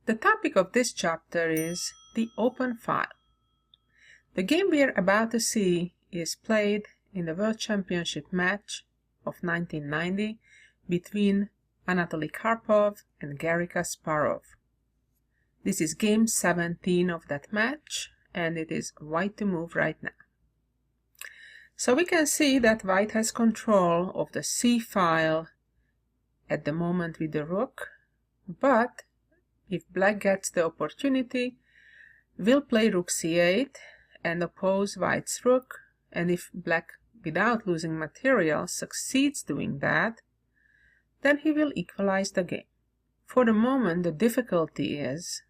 The topic of this chapter is the open file. The game we are about to see is played in the World Championship match of 1990 between Anatoly Karpov and Garry Kasparov. This is game 17 of that match, and it is white to move right now. So we can see that white has control of the C file at the moment with the rook, but if black gets the opportunity, will play rook c8 and oppose white's rook, and if black, without losing material, succeeds doing that, then he will equalize the game. For the moment, the difficulty is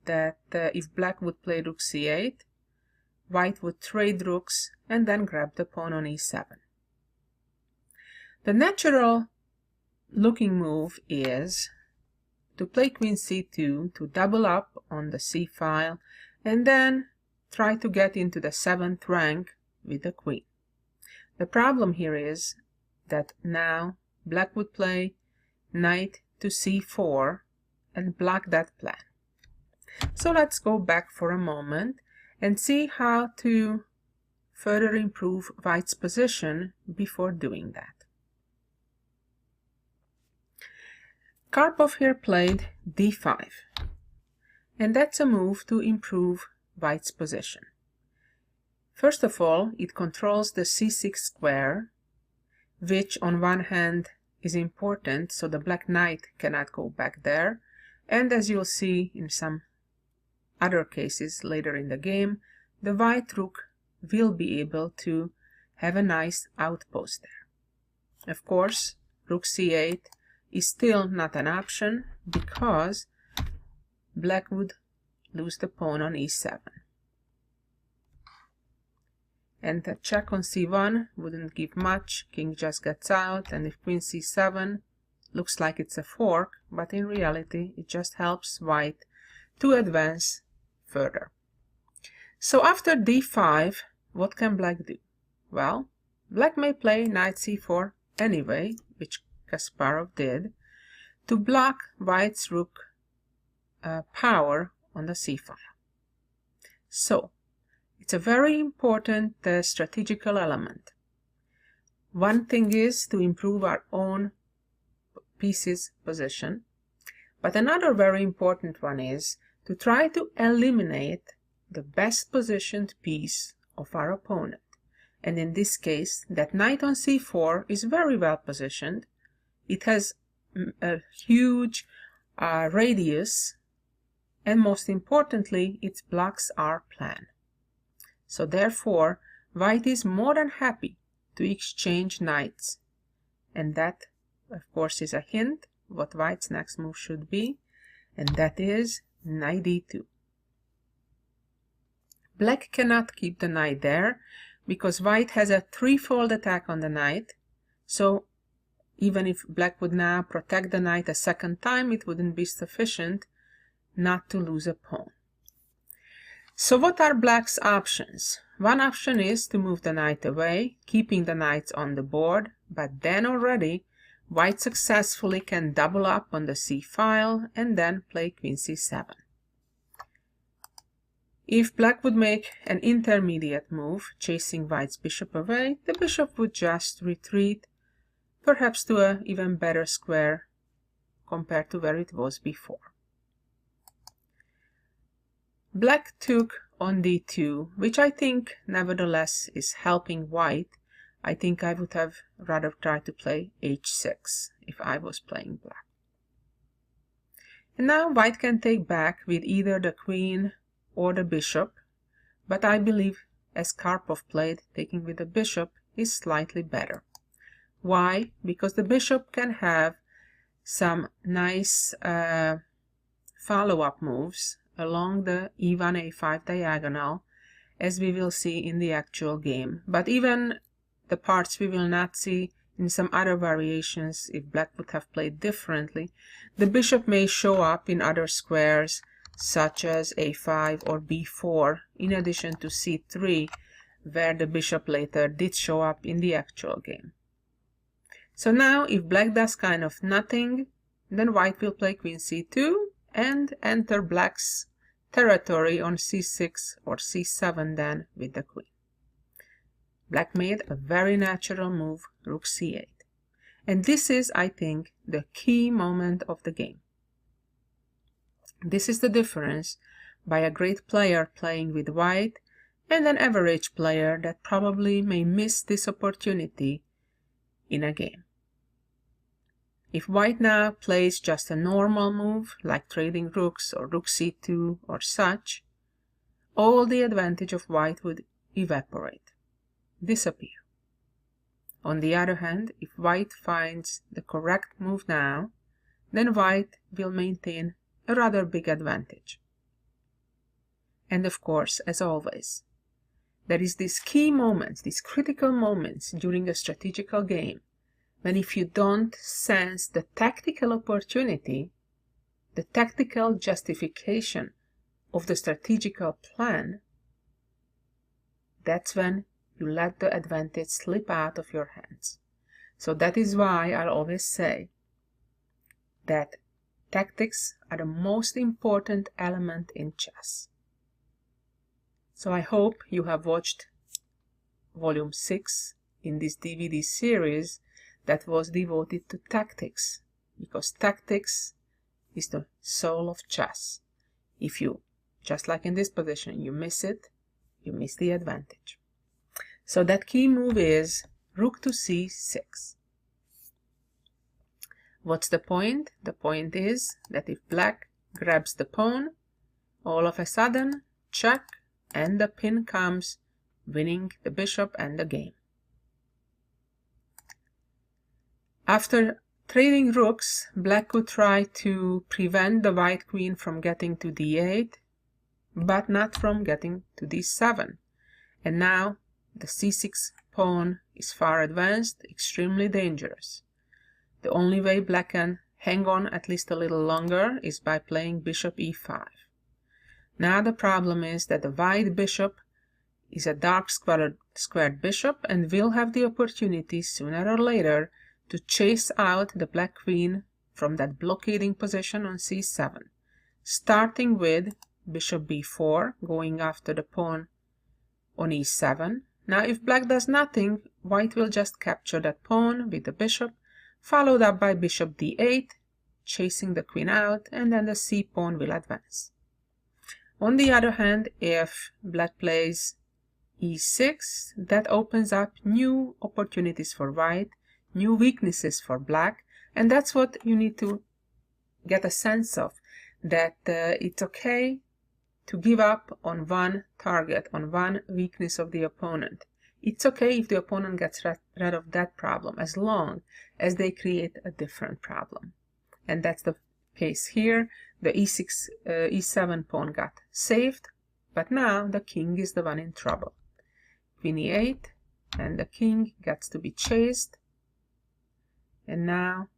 that if black would play rook c8, white would trade rooks and then grab the pawn on e7. The natural looking move is to play queen c2 to double up on the c file and then try to get into the 7th rank with the queen. The problem here is that now black would play knight to c4 and block that plan. So let's go back for a moment and see how to further improve white's position before doing that. Karpov here played d5, and that's a move to improve white's position. First of all, it controls the c6 square, which on one hand is important, so the black knight cannot go back there, and as you'll see in some other cases later in the game, the white rook will be able to have a nice outpost there. Of course, rook c8 is still not an option because black would lose the pawn on e7. And the check on c1 wouldn't give much, king just gets out, and if queen c7 looks like it's a fork, but in reality it just helps white to advance further. So after d5, what can black do? Well, black may play knight c4 anyway, which Kasparov did, to block white's rook power on the c file. So it's a very important strategical element. One thing is to improve our own piece's position, but another very important one is to try to eliminate the best positioned piece of our opponent. And in this case, that knight on c4 is very well positioned. It has a huge radius, and most importantly, it blocks our plan. So therefore, white is more than happy to exchange knights. And that, of course, is a hint what white's next move should be, and that is knight d2. Black cannot keep the knight there because white has a threefold attack on the knight, so even if black would now protect the knight a second time, it wouldn't be sufficient not to lose a pawn. So what are black's options? One option is to move the knight away, keeping the knights on the board, but then already white successfully can double up on the c file and then play queen c7. If black would make an intermediate move, chasing white's bishop away, the bishop would just retreat, perhaps to an even better square compared to where it was before. Black took on d2, which I think nevertheless is helping white. I think I would have rather tried to play h6 if I was playing black. And now white can take back with either the queen or the bishop, but I believe, as Karpov played, taking with the bishop is slightly better. Why? Because the bishop can have some nice follow-up moves along the e1, a5 diagonal, as we will see in the actual game. But even the parts we will not see in some other variations, if black would have played differently, the bishop may show up in other squares, such as a5 or b4, in addition to c3, where the bishop later did show up in the actual game. So now, if black does kind of nothing, then white will play queen c2 and enter black's territory on c6 or c7 then with the queen. Black made a very natural move, rook c8. And this is, I think, the key moment of the game. This is the difference by a great player playing with white and an average player that probably may miss this opportunity in a game. If white now plays just a normal move, like trading rooks or rook c2 or such, all the advantage of white would evaporate, disappear. On the other hand, if white finds the correct move now, then white will maintain a rather big advantage. And of course, as always, there is these key moments, these critical moments during a strategical game, when if you don't sense the tactical opportunity, the tactical justification of the strategical plan, that's when you let the advantage slip out of your hands. So that is why I always say that tactics are the most important element in chess. So I hope you have watched volume 6 in this DVD series that was devoted to tactics, because tactics is the soul of chess. If you, just like in this position, you miss it, you miss the advantage. So that key move is rook to c6. What's the point? The point is that if black grabs the pawn, all of a sudden, check, and the pin comes, winning the bishop and the game. After trading rooks, black could try to prevent the white queen from getting to d8, but not from getting to d7. And now the c6 pawn is far advanced, extremely dangerous. The only way black can hang on at least a little longer is by playing bishop e5. Now the problem is that the white bishop is a dark squared bishop and will have the opportunity sooner or later to chase out the black queen from that blockading position on c7, starting with bishop b4, going after the pawn on e7. Now if black does nothing, white will just capture that pawn with the bishop, followed up by bishop d8, chasing the queen out, and then the c pawn will advance. On the other hand, if black plays e6, that opens up new opportunities for white, new weaknesses for black, and that's what you need to get a sense of, that it's okay to give up on one target, on one weakness of the opponent. It's okay if the opponent gets rid of that problem, as long as they create a different problem. And that's the case here. The e7 pawn got saved, but now the king is the one in trouble. Queen e8, and the king gets to be chased. And now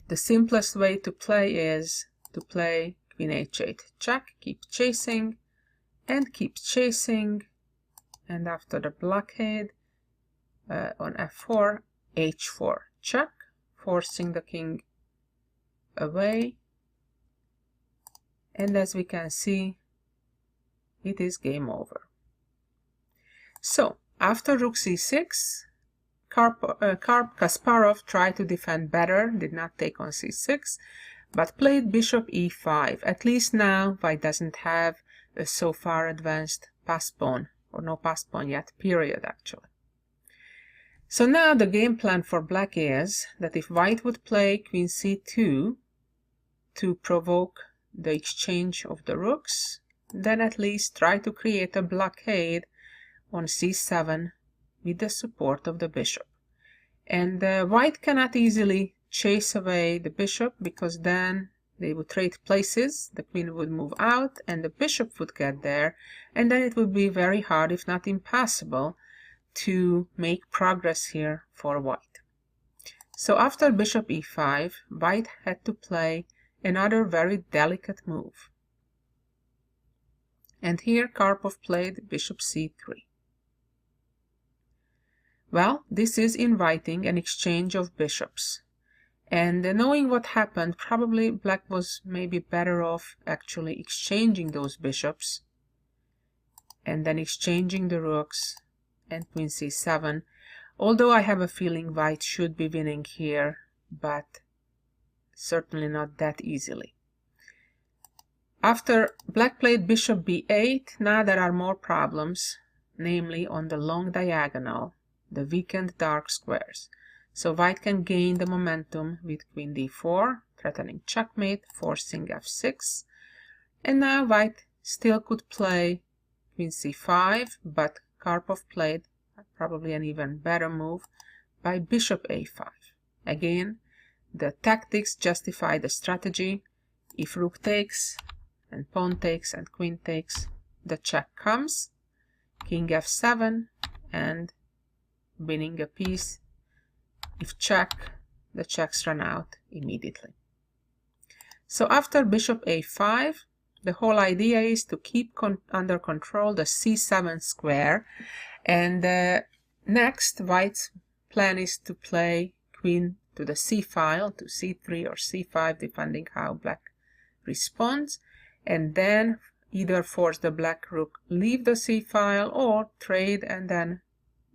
the simplest way to play is to play queen h8 check, keep chasing, and keep chasing, and after the blockade on f4, h4 check, forcing the king away, and as we can see, it is game over. So after rook c6, Kasparov tried to defend better, did not take on c6, but played bishop e5. At least now white doesn't have a so far advanced pass pawn, or no pass pawn yet, period actually. So now the game plan for black is that if white would play queen c2 to provoke the exchange of the rooks, then at least try to create a blockade on c7 with the support of the bishop. And white cannot easily chase away the bishop, because then they would trade places, the queen would move out and the bishop would get there, and then it would be very hard, if not impossible, to make progress here for white. So after bishop e5, white had to play another very delicate move. And here Karpov played bishop c3. Well, this is inviting an exchange of bishops. And knowing what happened, probably black was maybe better off actually exchanging those bishops and then exchanging the rooks and queen c7. Although I have a feeling white should be winning here, but certainly not that easily. After black played bishop b8, now there are more problems, namely on the long diagonal, the weakened dark squares. So white can gain the momentum with queen d4, threatening checkmate, forcing f6. And now white still could play queen c5, but Karpov played probably an even better move by bishop a5. Again, the tactics justify the strategy. If rook takes, and pawn takes, and queen takes, the check comes, king f7, and winning a piece. If check, the checks run out immediately. So after bishop a5, the whole idea is to keep under control the c7 square, and next white's plan is to play queen to the c file, to c3 or c5, depending how black responds, and then either force the black rook leave the c file or trade, and then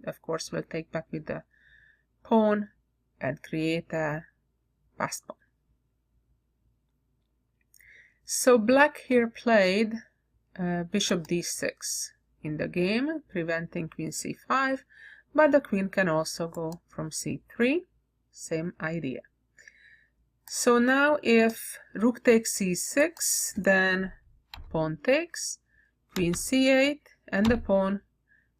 of course we'll take back with the pawn and create a passed pawn. So black here played bishop d6 in the game, preventing queen c5, but the queen can also go from c3, same idea. So now if rook takes c6, then pawn takes, queen c8, and the pawn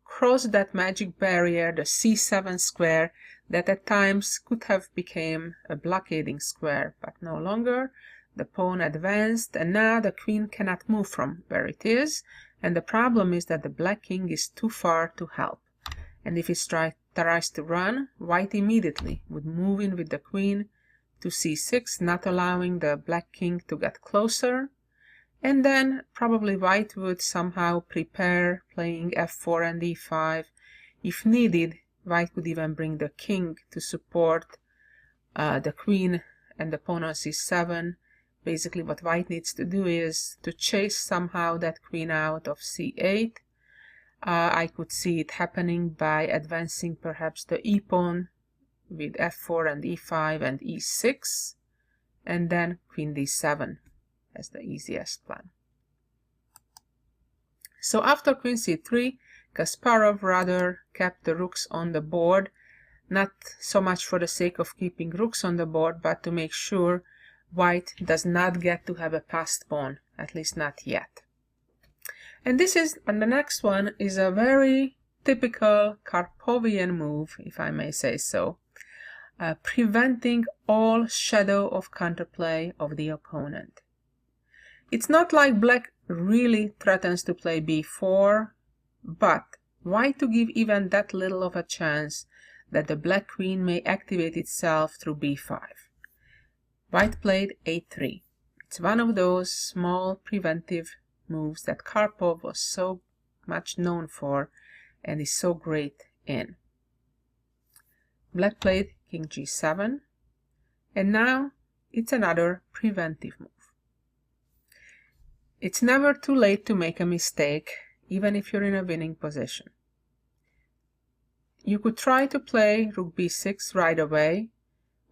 cross that magic barrier, the c7 square, that at times could have become a blockading square, but no longer. The pawn advanced, and now the queen cannot move from where it is, and the problem is that the black king is too far to help. And if it tries to run, white immediately would move in with the queen to c6, not allowing the black king to get closer, and then probably white would somehow prepare playing f4 and e5. If needed, white could even bring the king to support the queen and the pawn on c7. Basically what white needs to do is to chase somehow that queen out of c8. I could see it happening by advancing perhaps the e-pawn with f4 and e5 and e6, and then queen d7 as the easiest plan. So after queen c3, Kasparov rather kept the rooks on the board, not so much for the sake of keeping rooks on the board, but to make sure white does not get to have a passed pawn, at least not yet. And the next one is a very typical Karpovian move, if I may say so, preventing all shadow of counterplay of the opponent. It's not like black really threatens to play b4, but white to give even that little of a chance that the black queen may activate itself through b5. White played a3. It's one of those small preventive moves that Karpov was so much known for and is so great in. Black played king g7, and now it's another preventive move. It's never too late to make a mistake, even if you're in a winning position. You could try to play rook b6 right away,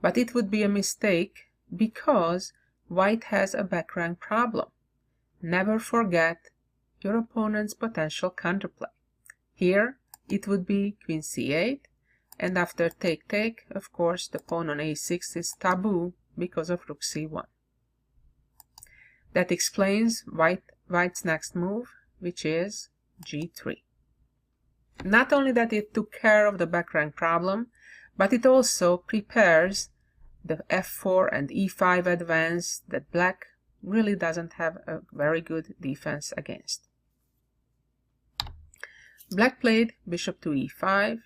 but it would be a mistake because white has a back rank problem. Never forget your opponent's potential counterplay. Here it would be queen c8, and after take-take, of course, the pawn on a6 is taboo because of rook c1. That explains white's next move, which is g3. Not only that it took care of the back rank problem, but it also prepares the f4 and e5 advance that black really doesn't have a very good defense against. Black played bishop to e5,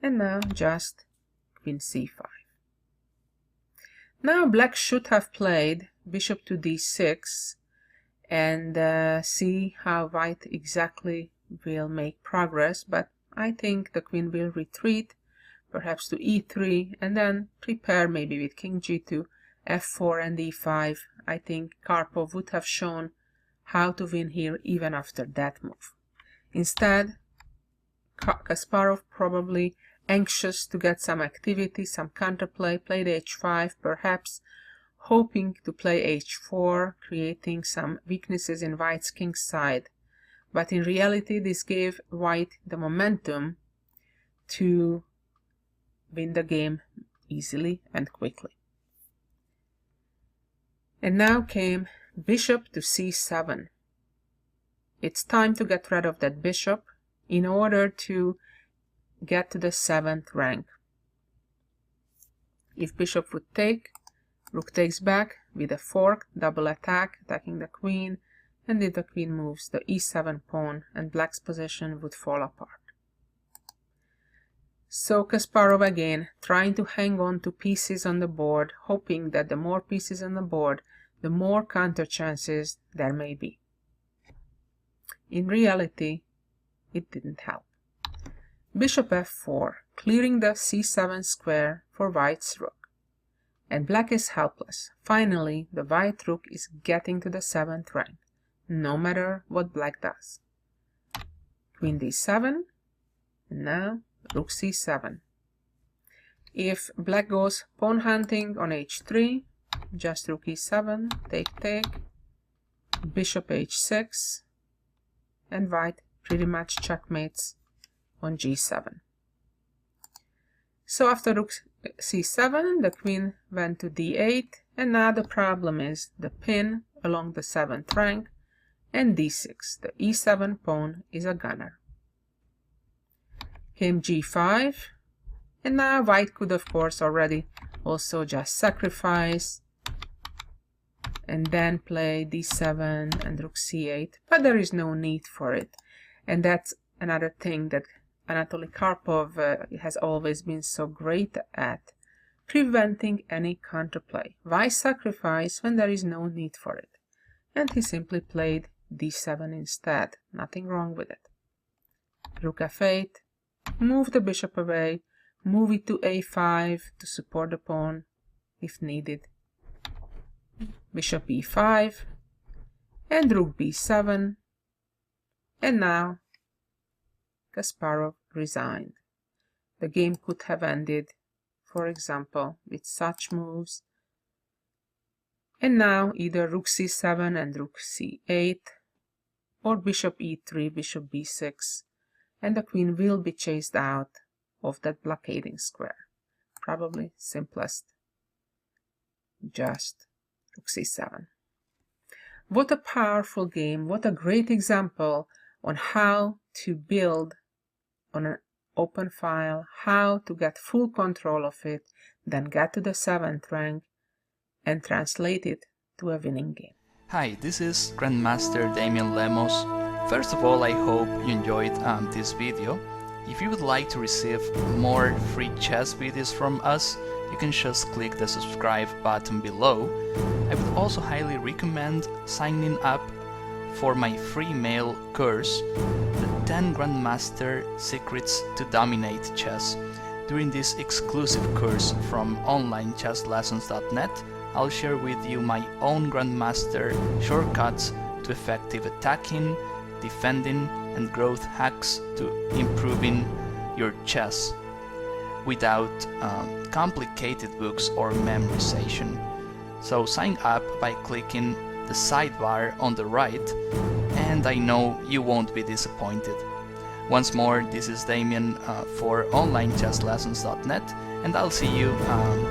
and now just queen c5. Now black should have played bishop to d6 and see how white exactly will make progress, but I think the queen will retreat, perhaps to e3, and then prepare maybe with king g2, f4 and e5. I think Karpov would have shown how to win here even after that move. Instead, Kasparov, probably anxious to get some activity, some counterplay, played h5, perhaps hoping to play h4, creating some weaknesses in white's king side. But in reality, this gave white the momentum to win the game easily and quickly. And now came bishop to c7. It's time to get rid of that bishop in order to get to the 7th rank. If bishop would take, rook takes back with a fork, double attack, attacking the queen, and if the queen moves, the e7 pawn and black's position would fall apart. So Kasparov again trying to hang on to pieces on the board, hoping that the more pieces on the board, the more counter chances there may be. In reality, it didn't help. Bishop f4, clearing the c7 square for white's rook. And black is helpless. Finally, the white rook is getting to the 7th rank, no matter what black does. Queen d7, and now rook c7. If black goes pawn hunting on h3, just rook e7, take, bishop h6, and white pretty much checkmates on g7. So after rook c7, the queen went to d8, and now the problem is the pin along the 7th rank, and d6, the e7 pawn is a gunner. Came g5, and now white could of course already also just sacrifice and then play d7 and rook c8, but there is no need for it. And that's another thing that Anatoly Karpov has always been so great at, preventing any counterplay. Why sacrifice when there is no need for it? And he simply played d7 instead. Nothing wrong with it. Rook f8, move the bishop away, move it to a5 to support the pawn if needed. Bishop e5, and rook b7, and now Kasparov resigned. The game could have ended, for example, with such moves. And now either rook c7 and rook c8, or bishop e3, bishop b6, and the queen will be chased out of that blockading square. Probably simplest, just rook c7. What a powerful game, what a great example on how to build on an open file, how to get full control of it, then get to the 7th rank and translate it to a winning game. Hi, this is Grandmaster Damian Lemos. First of all, I hope you enjoyed this video. If you would like to receive more free chess videos from us, you can just click the subscribe button below. I would also highly recommend signing up for my free mail course, the 10 Grandmaster Secrets to Dominate Chess. During this exclusive course from onlinechesslessons.net, I'll share with you my own Grandmaster shortcuts to effective attacking, defending, and growth hacks to improving your chess without complicated books or memorization. So sign up by clicking the sidebar on the right, and I know you won't be disappointed. Once more, this is Damian for onlinechesslessons.net, and I'll see you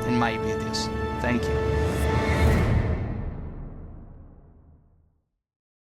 in my videos. Thank you.